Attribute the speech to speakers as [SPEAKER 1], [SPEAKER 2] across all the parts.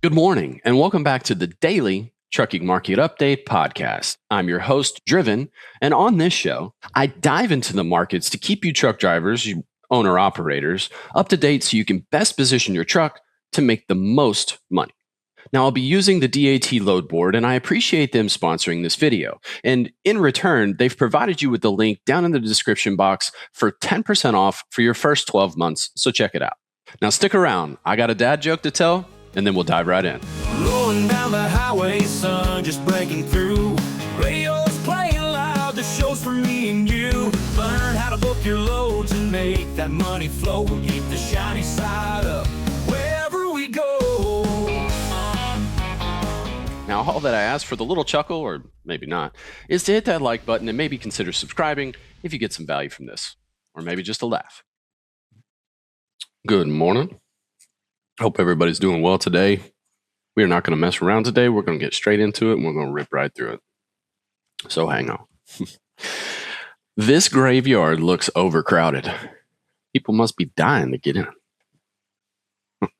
[SPEAKER 1] Good morning, and welcome back to the Daily Trucking Market Update podcast. I'm your host, Driven, and on this show, I dive into the markets to keep you truck drivers, you owner-operators, up to date so you can best position your truck to make the most money. Now, I'll be using the DAT load board, and I appreciate them sponsoring this video. And in return, they've provided you with the link down in the description box for 10% off for your first 12 months, so check it out. Now, stick around. I got a dad joke to tell, and then we'll dive right in.
[SPEAKER 2] Rolling down the highway, sun just breaking through. Radio's playing loud, the show's for me and you. Learn how to book your loads and make that money flow. Keep the shiny side up wherever we go.
[SPEAKER 1] Now, all that I ask for the little chuckle, or maybe not, is to hit that like button and maybe consider subscribing if you get some value from this, or maybe just a laugh. Good morning. Hope everybody's doing well today. We are not going to mess around today. We're going to get straight into it, and we're going to rip right through it. So hang on. This graveyard looks overcrowded. People must be dying to get in. I'm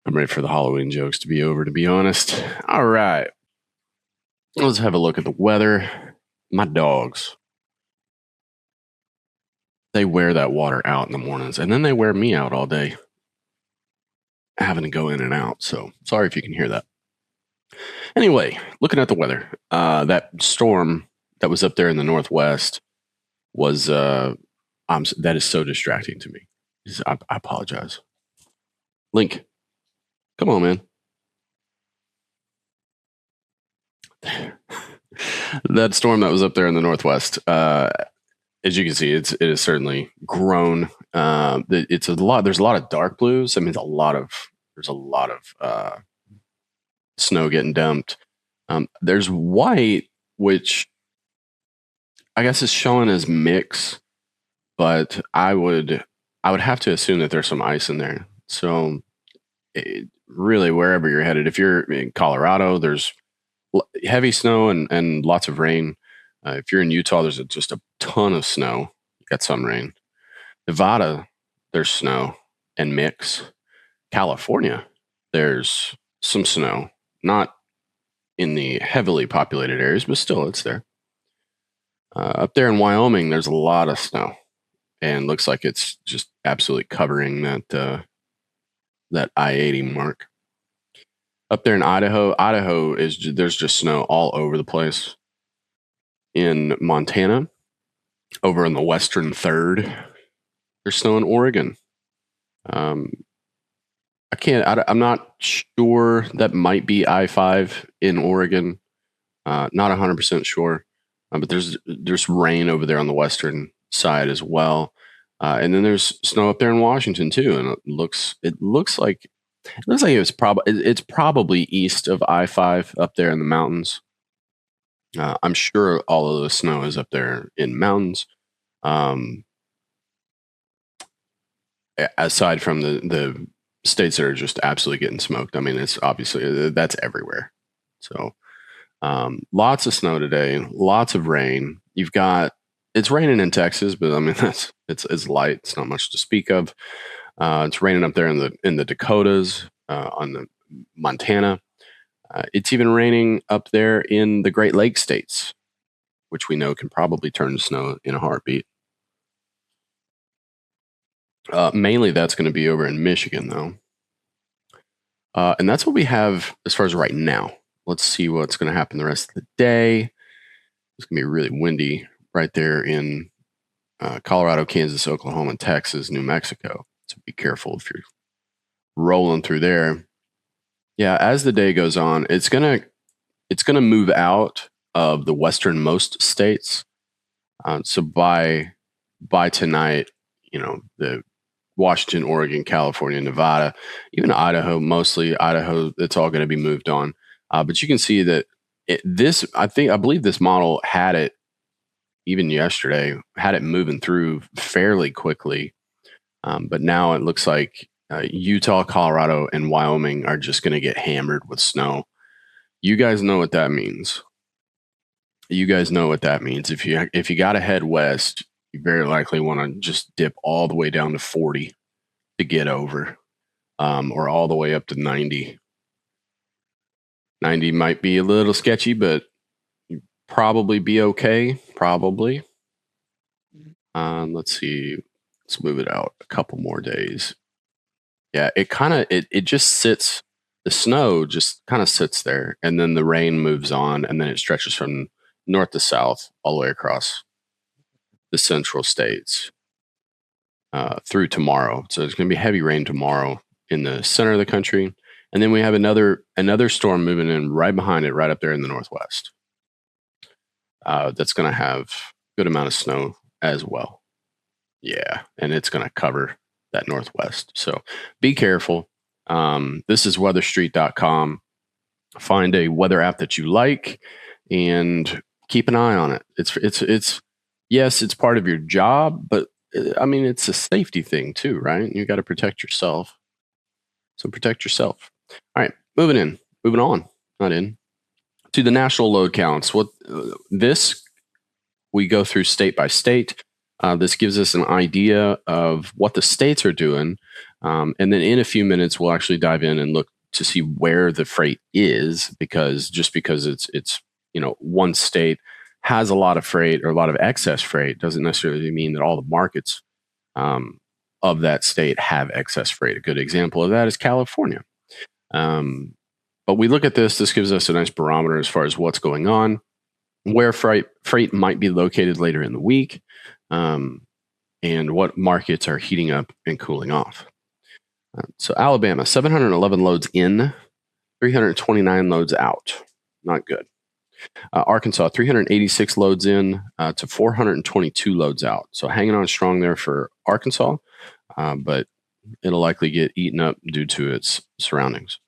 [SPEAKER 1] ready for the Halloween jokes to be over, to be honest. All right. Let's have a look at the weather. My dogs. They wear that water out in the mornings, and then they wear me out all day, having to go in and out. So sorry if you can hear that. Anyway, looking at the weather, that storm that was up there in the northwest was that is so distracting to me. I apologize. Link, come on, man. That storm that was up there in the northwest. As you can see, it is certainly grown. It's a lot. There's a lot of dark blues. I mean, there's a lot of snow getting dumped. There's white, which I guess is showing as mix, but I would have to assume that there's some ice in there. So really, wherever you're headed, if you're in Colorado, there's heavy snow and lots of rain. If you're in Utah, there's just a ton of snow. You got some rain. Nevada, there's snow and mix. California, there's some snow. Not in the heavily populated areas, but still, it's there. Up there in Wyoming, there's a lot of snow. And looks like it's just absolutely covering that I-80 mark. Up there in Idaho, there's just snow all over the place. In Montana, over in the western third, there's snow in Oregon. I'm not sure. That might be I-5 in Oregon. Not 100% sure, but there's rain over there on the western side as well. And then there's snow up there in Washington too, and it looks like it's probably east of I-5 up there in the mountains. I'm sure all of the snow is up there in mountains. Aside from the states that are just absolutely getting smoked. I mean, it's obviously that's everywhere. So lots of snow today, lots of rain. It's raining in Texas, but I mean it's light. It's not much to speak of. It's raining up there in the Dakotas, on the Montana. It's even raining up there in the Great Lakes states, which we know can probably turn to snow in a heartbeat. Mainly that's going to be over in Michigan, though. And that's what we have as far as right now. Let's see what's going to happen the rest of the day. It's going to be really windy right there in Colorado, Kansas, Oklahoma, and Texas, New Mexico. So be careful if you're rolling through there. Yeah, as the day goes on, it's gonna move out of the westernmost states. So by tonight, the Washington, Oregon, California, Nevada, even Idaho, mostly Idaho, it's all going to be moved on. But you can see that I believe this model had it even yesterday, had it moving through fairly quickly. But now it looks like Utah, Colorado, and Wyoming are just going to get hammered with snow. You guys know what that means. If you got to head west, you very likely want to just dip all the way down to 40 to get over. or all the way up to 90. 90 might be a little sketchy, but probably be okay. Probably. Let's see. Let's move it out a couple more days. Yeah, it just sits. The snow just kind of sits there, and then the rain moves on, and then it stretches from north to south all the way across the central states through tomorrow. So it's going to be heavy rain tomorrow in the center of the country, and then we have another storm moving in right behind it, right up there in the northwest. That's going to have a good amount of snow as well. Yeah, and it's going to cover that northwest. So be careful. This is weatherstreet.com. Find a weather app that you like and keep an eye on it. It's yes, it's part of your job, but I mean, it's a safety thing too, right? You got to protect yourself. So protect yourself. All right, moving on, not in, to the national load counts. This we go through state by state. This gives us an idea of what the states are doing. And then in a few minutes, we'll actually dive in and look to see where the freight is, because it's one state has a lot of freight or a lot of excess freight doesn't necessarily mean that all the markets of that state have excess freight. A good example of that is California. But we look at this gives us a nice barometer as far as what's going on, where freight might be located later in the week, and what markets are heating up and cooling off. So Alabama, 711 loads in, 329 loads out. Not good. Arkansas, 386 loads in to 422 loads out. So hanging on strong there for Arkansas, but it'll likely get eaten up due to its surroundings.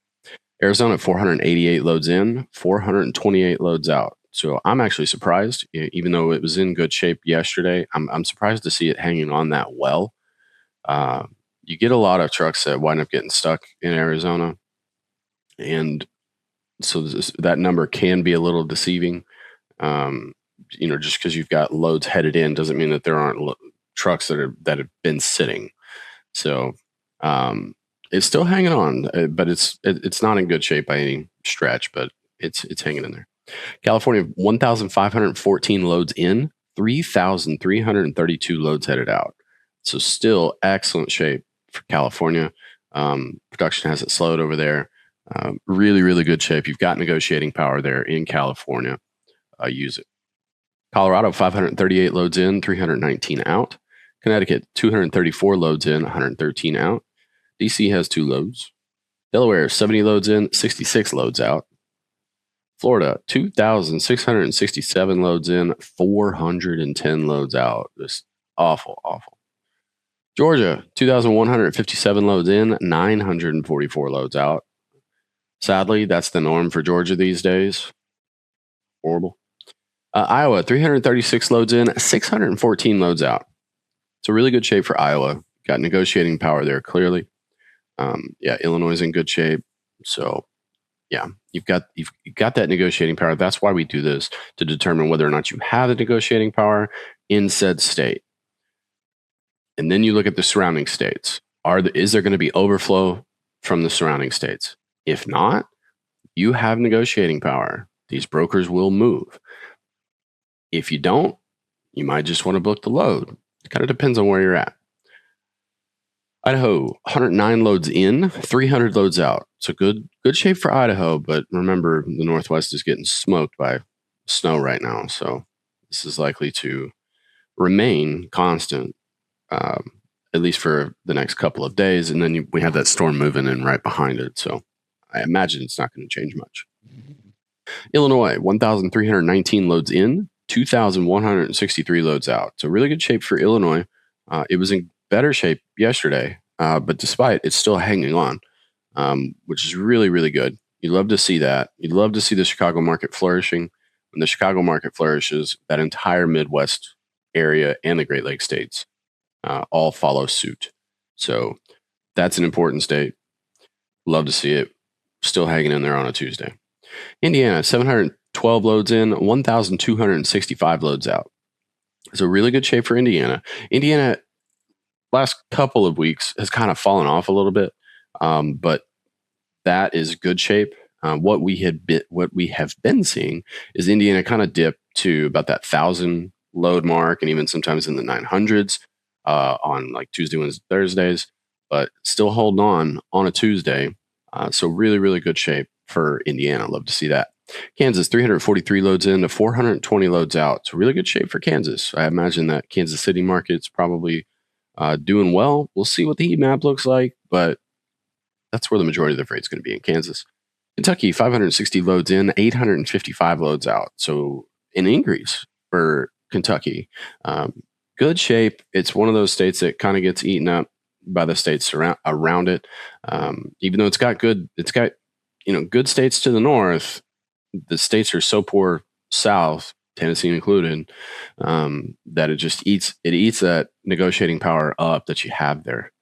[SPEAKER 1] Arizona, 488 loads in, 428 loads out. So I'm actually surprised, even though it was in good shape yesterday. I'm surprised to see it hanging on that well. You get a lot of trucks that wind up getting stuck in Arizona, and so that number can be a little deceiving. Just because you've got loads headed in doesn't mean that there aren't trucks that have been sitting. So it's still hanging on, but it's not in good shape by any stretch, but it's hanging in there. California, 1,514 loads in, 3,332 loads headed out. So still excellent shape for California. Production hasn't slowed over there. Really, really good shape. You've got negotiating power there in California. Use it. Colorado, 538 loads in, 319 out. Connecticut, 234 loads in, 113 out. DC has 2 loads. Delaware, 70 loads in, 66 loads out. Florida, 2,667 loads in, 410 loads out. Just awful. Georgia, 2,157 loads in, 944 loads out. Sadly, that's the norm for Georgia these days. Horrible. Iowa, 336 loads in, 614 loads out. It's a really good shape for Iowa. Got negotiating power there, clearly. Illinois is in good shape. So, yeah, you've got that negotiating power. That's why we do this, to determine whether or not you have the negotiating power in said state. And then you look at the surrounding states. Is there going to be overflow from the surrounding states? If not, you have negotiating power. These brokers will move. If you don't, you might just want to book the load. It kind of depends on where you're at. Idaho, 109 loads in, 300 loads out. So good shape for Idaho, but remember, the Northwest is getting smoked by snow right now. So this is likely to remain constant, at least for the next couple of days. And then we have that storm moving in right behind it. So I imagine it's not going to change much. Illinois, 1,319 loads in, 2,163 loads out. So really good shape for Illinois. It was in better shape yesterday, but despite it's still hanging on, which is really, really good. You'd love to see that. You'd love to see the Chicago market flourishing. When the Chicago market flourishes, that entire Midwest area and the Great Lakes states all follow suit. So that's an important state. Love to see it still hanging in there on a Tuesday. Indiana, 712 loads in, 1,265 loads out. So really good shape for Indiana. Indiana, last couple of weeks, has kind of fallen off a little bit. But that is good shape. What we have been seeing is Indiana kind of dip to about that 1,000 load mark, and even sometimes in the 900s on like Tuesday, Wednesday, Thursdays, but still holding on a Tuesday. So really, really good shape for Indiana. Love to see that. Kansas 343 loads in to 420 loads out. So really good shape for Kansas. I imagine that Kansas City market's probably doing well. We'll see what the heat map looks like, but that's where the majority of the freight's going to be in Kansas. Kentucky 560 loads in, 855 loads out. So an increase for Kentucky. Good shape. It's one of those states that kind of gets eaten up by the states around it. Even though it's got good states to the north, the states are so poor south, Tennessee included, that it eats that negotiating power up that you have there.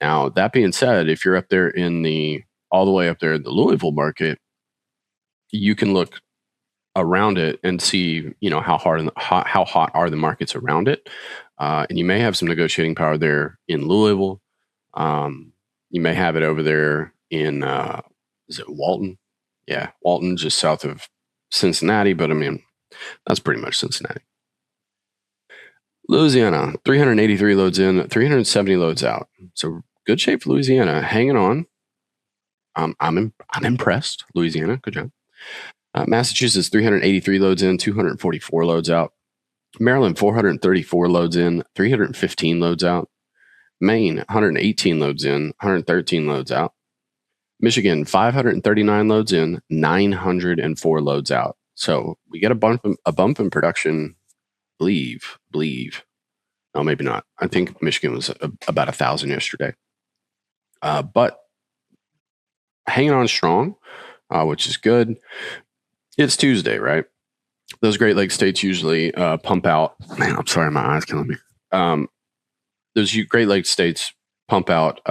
[SPEAKER 1] Now, that being said, if you're up there all the way up there in the Louisville market, you can look around it and see, how hot are the markets around it, and you may have some negotiating power there in Louisville. You may have it over there in is it Walton? Yeah, Walton, just south of Cincinnati, but I mean that's pretty much Cincinnati. Louisiana, 383 loads in, 370 loads out. So good shape for Louisiana, hanging on. I'm impressed. Louisiana, good job. Massachusetts, 383 loads in, 244 loads out. Maryland, 434 loads in, 315 loads out. Maine, 118 loads in, 113 loads out. Michigan, 539 loads in, 904 loads out. So we get a bump in production. Believe. No, maybe not. I think Michigan was about 1,000 yesterday. But hanging on strong, which is good. It's Tuesday, right? Those Great Lakes states usually pump out. Man, I'm sorry, my eyes killing me. Those Great Lakes states pump out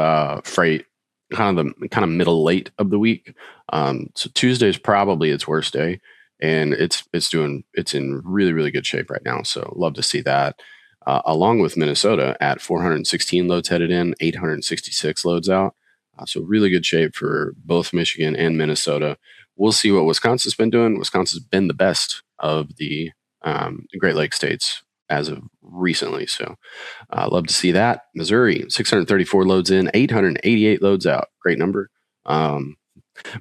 [SPEAKER 1] freight kind of middle late of the week. So Tuesday is probably its worst day, and it's in really, really good shape right now. So love to see that. Along with Minnesota at 416 loads headed in, 866 loads out. So really good shape for both Michigan and Minnesota. We'll see what Wisconsin's been doing. Wisconsin's been the best of the Great Lakes states as of recently. So love to see that. Missouri, 634 loads in, 888 loads out. Great number.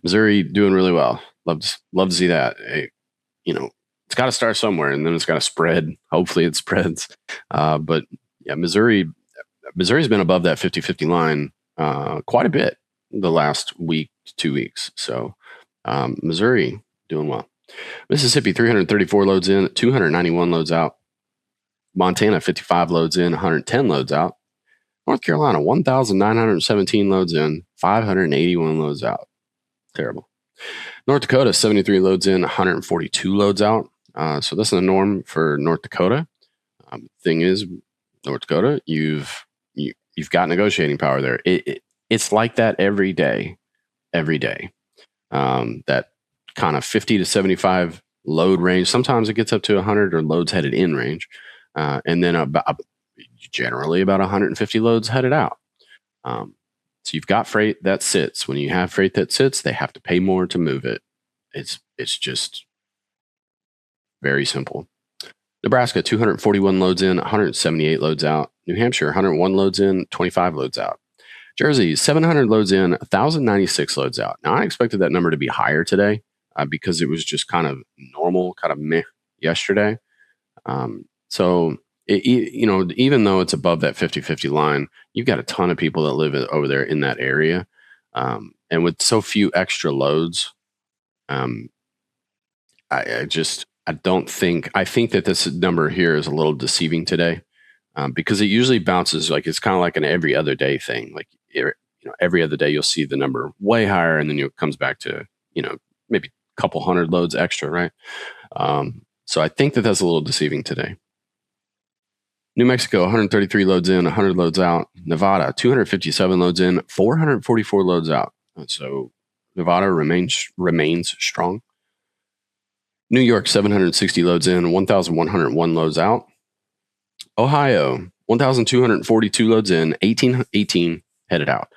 [SPEAKER 1] Missouri doing really well. Love to see that. It's got to start somewhere, and then it's got to spread. Hopefully it spreads. But yeah, Missouri's been above that 50-50 line quite a bit the last week to 2 weeks. So Missouri doing well. Mississippi, 334 loads in, 291 loads out. Montana, 55 loads in, 110 loads out. North Carolina, 1,917 loads in, 581 loads out. Terrible. North Dakota, 73 loads in, 142 loads out. So that's the norm for North Dakota. Thing is, North Dakota, you've got negotiating power there. It's like that every day. That kind of 50 to 75 load range. Sometimes it gets up to 100 or loads headed in range. And then generally about 150 loads headed out. So you've got freight that sits. When you have freight that sits, they have to pay more to move it. It's just very simple. Nebraska, 241 loads in, 178 loads out. New Hampshire, 101 loads in, 25 loads out. Jersey, 700 loads in, 1,096 loads out. Now, I expected that number to be higher today because it was just kind of normal, kind of meh yesterday. So, even though it's above that 50-50 line, you've got a ton of people that live over there in that area. And with so few extra loads, I think that this number here is a little deceiving today because it usually bounces it's kind of like an every other day thing. Like, every other day you'll see the number way higher and then it comes back to, maybe a couple hundred loads extra, right? So I think that that's a little deceiving today. New Mexico, 133 loads in, 100 loads out. Nevada, 257 loads in, 444 loads out. So Nevada remains strong. New York, 760 loads in, 1,101 loads out. Ohio, 1,242 loads in, 18 headed out.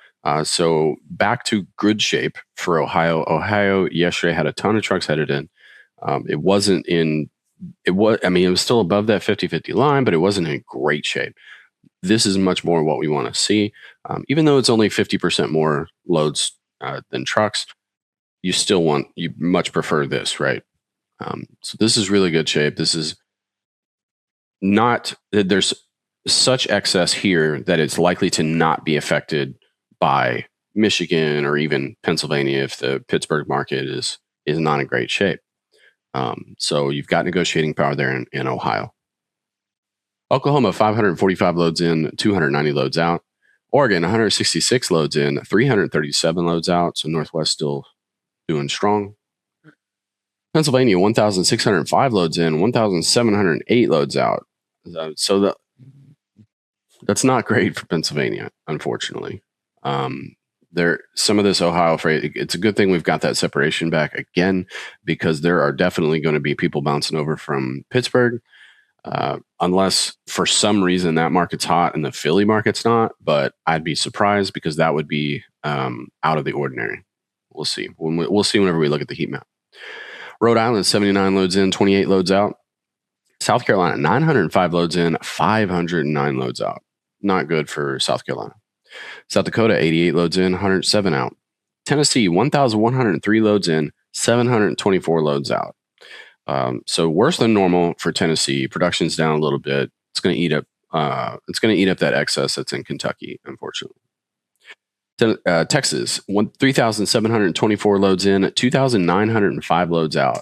[SPEAKER 1] So back to good shape for Ohio. Ohio yesterday had a ton of trucks headed in. It wasn't in, it was, I mean, it was still above that 50-50 line, but it wasn't in great shape. This is much more what we want to see. Even though it's only 50% more loads than trucks, you much prefer this, right? So this is really good shape. This is not, there's such excess here that it's likely to not be affected by Michigan or even Pennsylvania if the Pittsburgh market is not in great shape. So you've got negotiating power there in Ohio. Oklahoma, 545 loads in, 290 loads out. Oregon, 166 loads in, 337 loads out. So Northwest still doing strong. Pennsylvania, 1,605 loads in, 1,708 loads out. So that's not great for Pennsylvania, unfortunately. Some of this Ohio freight, it's a good thing we've got that separation back again, because there are definitely going to be people bouncing over from Pittsburgh, unless for some reason that market's hot and the Philly market's not. But I'd be surprised, because that would be out of the ordinary. We'll see. We'll see whenever we look at the heat map. Rhode Island, 79 loads in, 28 loads out. South Carolina, 905 loads in, 509 loads out. Not good for South Carolina. South Dakota, 88 loads in, 107 out. Tennessee, 1,103 loads in, 724 loads out. So worse than normal for Tennessee. Production's down a little bit. It's going to eat up. That excess that's in Kentucky, unfortunately. Texas, 3,724 loads in, 2,905 loads out.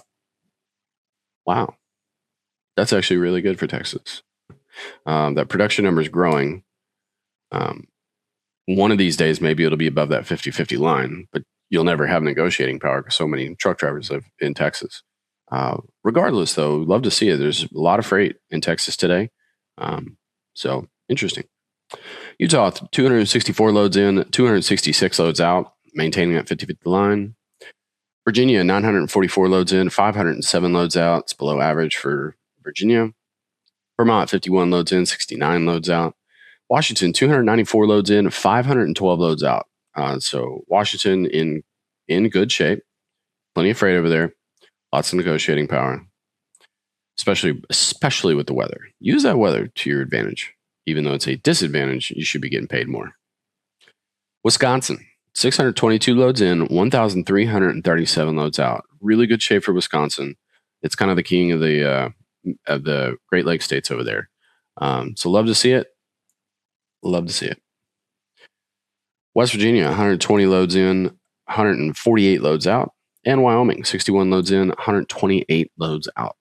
[SPEAKER 1] Wow, that's actually really good for Texas. That production number is growing. One of these days, maybe it'll be above that 50-50 line, but you'll never have negotiating power because so many truck drivers live in Texas. Regardless, though, love to see it. There's a lot of freight in Texas today. So interesting. Utah, 264 loads in, 266 loads out, maintaining that 50-50 line. Virginia, 944 loads in, 507 loads out. It's below average for Virginia. Vermont, 51 loads in, 69 loads out. Washington, 294 loads in, 512 loads out. So Washington in good shape. Plenty of freight over there. Lots of negotiating power, especially with the weather. Use that weather to your advantage. Even though it's a disadvantage, you should be getting paid more. Wisconsin, 622 loads in, 1,337 loads out. Really good shape for Wisconsin. It's kind of the king of the Great Lakes states over there. So love to see it. Love to see it. West Virginia, 120 loads in, 148 loads out. And Wyoming, 61 loads in, 128 loads out.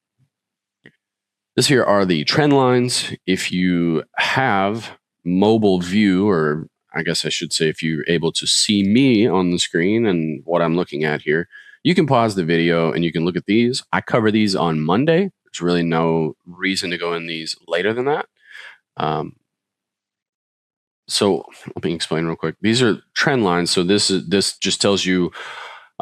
[SPEAKER 1] This here are the trend lines. If you have mobile view, or I guess I should say if you're able to see me on the screen and what I'm looking at here, you can pause the video and you can look at these. I cover these on Monday. There's really no reason to go in these later than that. So let me explain real quick. These are trend lines. So this just tells you,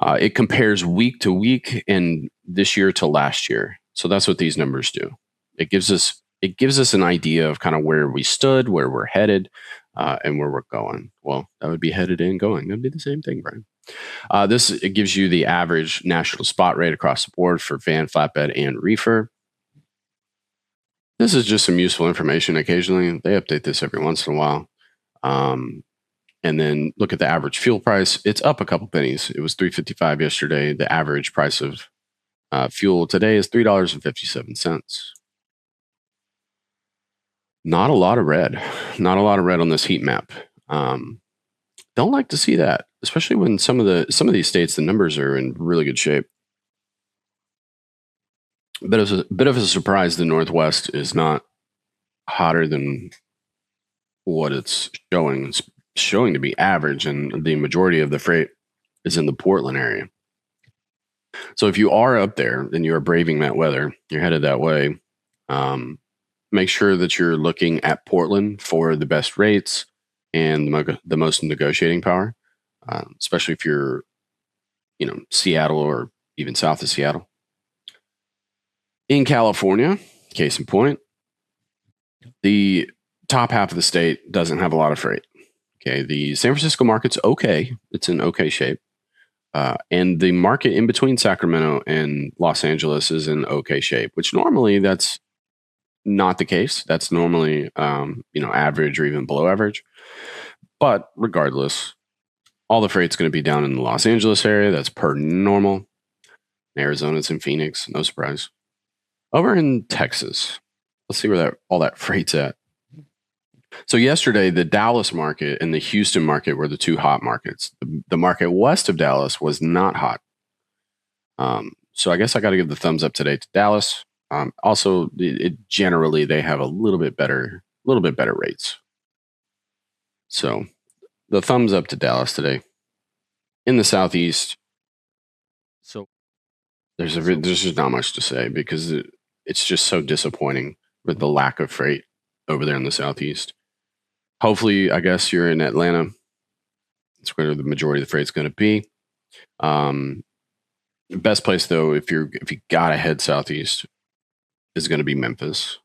[SPEAKER 1] it compares week to week and this year to last year. So that's what these numbers do. It gives us an idea of kind of where we stood, where we're headed, and where we're going. Well, that would be headed and going. That'd be the same thing, Brian. It gives you the average national spot rate across the board for van, flatbed, and reefer. This is just some useful information. Occasionally, they update this every once in a while. And then look at the average fuel price. It's up a couple pennies. It was $3.55 yesterday. The average price of fuel today is $3.57. Not a lot of red. Not a lot of red on this heat map. Don't like to see that, especially when some of these states, the numbers are in really good shape. Bit of a surprise. The Northwest is not hotter than what it's showing. It's showing to be average, and the majority of the freight is in the Portland area. So if you are up there and you are braving that weather, you're headed that way. Make sure that you're looking at Portland for the best rates and the most negotiating power, especially if you're, Seattle or even south of Seattle. In California, case in point, the top half of the state doesn't have a lot of freight. Okay, the San Francisco market's okay. It's in okay shape. And the market in between Sacramento and Los Angeles is in okay shape, which normally that's not the case. That's normally, average or even below average. But regardless, all the freight's going to be down in the Los Angeles area. That's per normal. Arizona's in Phoenix. No surprise. Over in Texas, let's see where all that freight's at. So yesterday, the Dallas market and the Houston market were the two hot markets. The market west of Dallas was not hot. So I guess I got to give the thumbs up today to Dallas. Also, generally they have a little bit better rates. So the thumbs up to Dallas today. In the Southeast,
[SPEAKER 3] So
[SPEAKER 1] there's just not much to say because it's just so disappointing with the lack of freight over there in the Southeast. Hopefully, I guess you're in Atlanta. That's where the majority of the freight's going to be. The best place though, if you gotta head southeast, is going to be Memphis.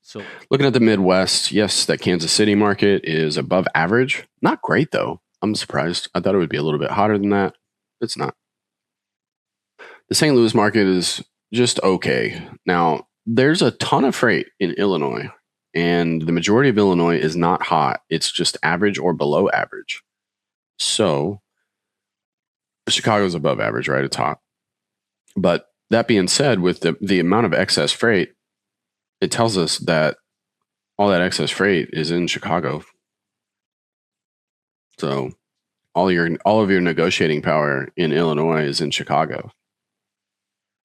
[SPEAKER 3] So
[SPEAKER 1] looking at the Midwest, yes, that Kansas City market is above average. Not great though. I'm surprised. I thought it would be a little bit hotter than that. It's not. The St. Louis market is just okay. Now, there's a ton of freight in Illinois, and the majority of Illinois is not hot. It's just average or below average. So Chicago's above average, right? It's hot. But that being said, with the amount of excess freight, it tells us that all that excess freight is in Chicago. So all of your negotiating power in Illinois is in Chicago.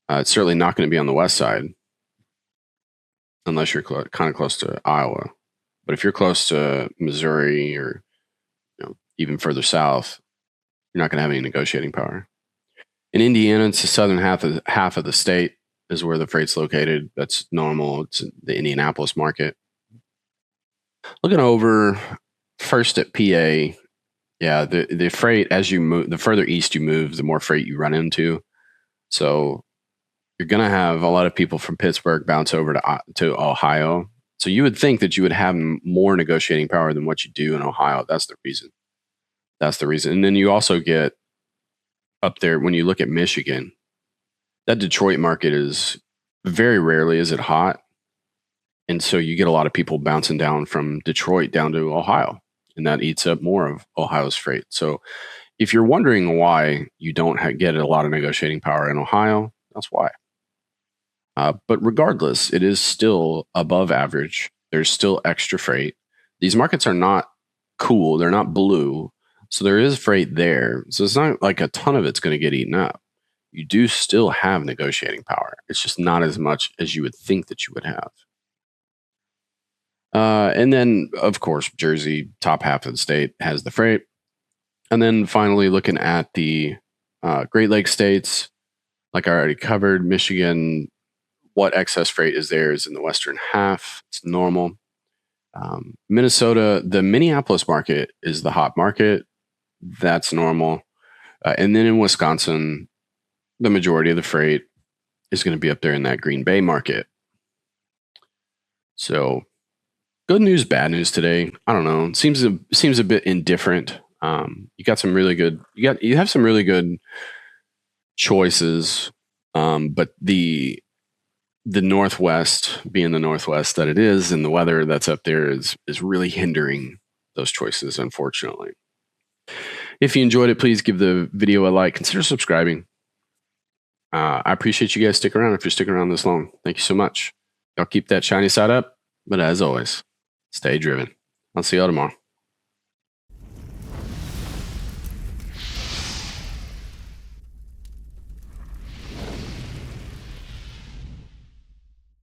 [SPEAKER 1] It's certainly not going to be on the west side, unless you're kind of close to Iowa. But if you're close to Missouri or even further south, you're not going to have any negotiating power. In Indiana, it's the southern half of the state is where the freight's located. That's normal. It's the Indianapolis market. Looking over first at PA, yeah, the freight, as you move, the further east you move, the more freight you run into. So you're going to have a lot of people from Pittsburgh bounce over to Ohio. So you would think that you would have more negotiating power than what you do in Ohio. That's the reason. And then you also get up there, when you look at Michigan, that Detroit market is very rarely is it hot. And so you get a lot of people bouncing down from Detroit down to Ohio, and that eats up more of Ohio's freight. So if you're wondering why you don't get a lot of negotiating power in Ohio, that's why. But regardless, it is still above average. There's still extra freight. These markets are not cool. They're not blue. So there is freight there. So it's not like a ton of it's going to get eaten up. You do still have negotiating power. It's just not as much as you would think that you would have. And then, of course, Jersey, top half of the state, has the freight. And then finally, looking at the Great Lakes states, like I already covered, Michigan, what excess freight is there is in the western half. It's normal. Minnesota, the Minneapolis market is the hot market. That's normal. And then in Wisconsin, the majority of the freight is going to be up there in that Green Bay market. So good news, bad news today. I don't know. It seems a bit indifferent. You have some really good choices. But the Northwest, being the Northwest that it is, and the weather that's up there is really hindering those choices, unfortunately. If you enjoyed it, please give the video a like. Consider subscribing. I appreciate you guys sticking around if you're sticking around this long. Thank you so much. Y'all keep that shiny side up. But as always, stay driven. I'll see y'all tomorrow.